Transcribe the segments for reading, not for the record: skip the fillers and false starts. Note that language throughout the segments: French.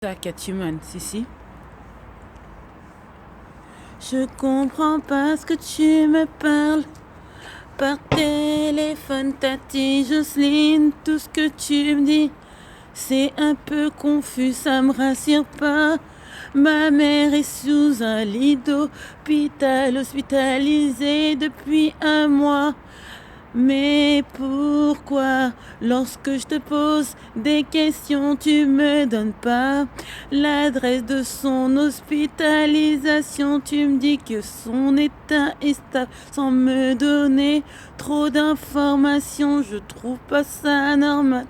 Ça, Catwoman, si. Je comprends pas ce que tu me parles. Par téléphone, Tati, Jocelyne, tout ce que tu me dis, c'est un peu confus, ça me rassure pas. Ma mère est sous un lit d'hôpital, hospitalisée depuis un mois. Mais pourquoi, lorsque je te pose des questions, tu me donnes pas l'adresse de son hospitalisation? Tu me dis que son état est stable sans me donner trop d'informations. Je trouve pas ça normal.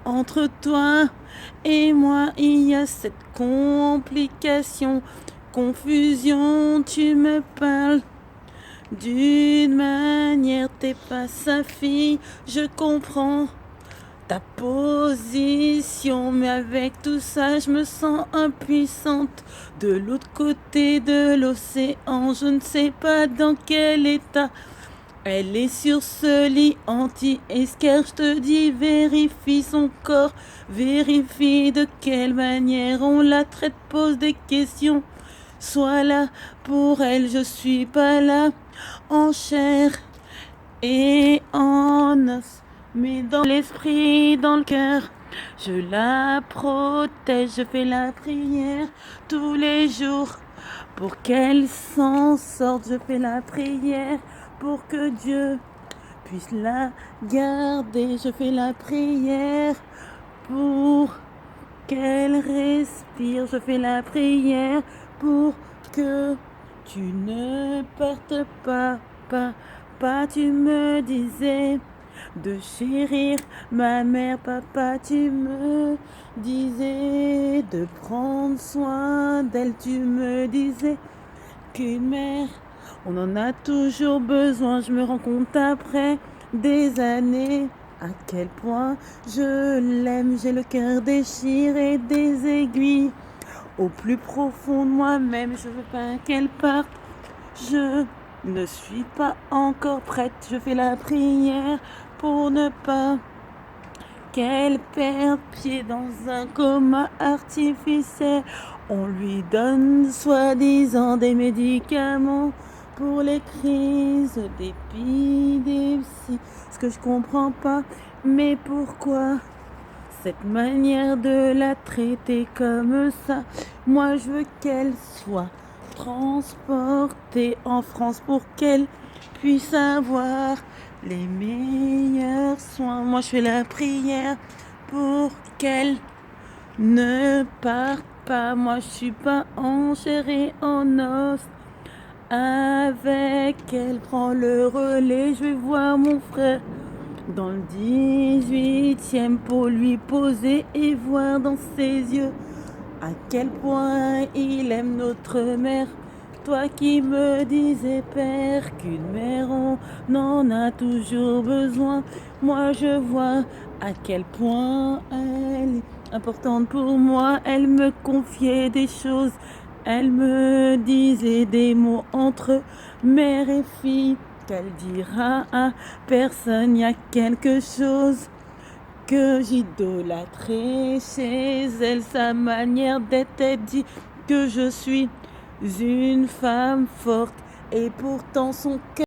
Entre toi et moi, il y a cette complication, confusion. Tu me parles d'une manière, t'es pas sa fille, je comprends ta position, mais avec tout ça, je me sens impuissante. De l'autre côté de l'océan, je ne sais pas dans quel état elle est sur ce lit anti-esquerre. Je te dis, vérifie son corps, vérifie de quelle manière on la traite, pose des questions. Sois là pour elle, je suis pas là en chair et en os, mais dans l'esprit, dans le cœur. Je la protège, je fais la prière tous les jours pour qu'elle s'en sorte. Je fais la prière pour que Dieu puisse la garder. Je fais la prière pour qu'elle respire. Je fais la prière pour que tu ne partes pas, tu me disais de chérir ma mère, papa, tu me disais de prendre soin d'elle, tu me disais qu'une mère, on en a toujours besoin. Je me rends compte après des années à quel point je l'aime. J'ai le cœur déchiré, des aiguilles au plus profond de moi-même. Je veux pas qu'elle parte, je ne suis pas encore prête. Je fais la prière pour ne pas qu'elle perde pied dans un coma artificiel. On lui donne soi-disant des médicaments pour les crises d'épilepsie. Ce que je comprends pas, mais pourquoi cette manière de la traiter comme ça? Moi je veux qu'elle soit transportée en France pour qu'elle puisse avoir les meilleurs soins. Moi je fais la prière pour qu'elle ne parte pas. Moi je suis pas en chair et en os avec elle. Prends le relais, je vais voir mon frère dans le 18e pour lui poser et voir dans ses yeux à quel point il aime notre mère. Toi qui me disais, père, qu'une mère on en a toujours besoin. Moi je vois à quel point elle est importante pour moi. Elle me confiait des choses, elle me disait des mots entre mère et fille qu'elle dira à personne. Y a quelque chose que j'idolâtrais chez elle, sa manière d'être. Elle dit que je suis une femme forte et pourtant son cœur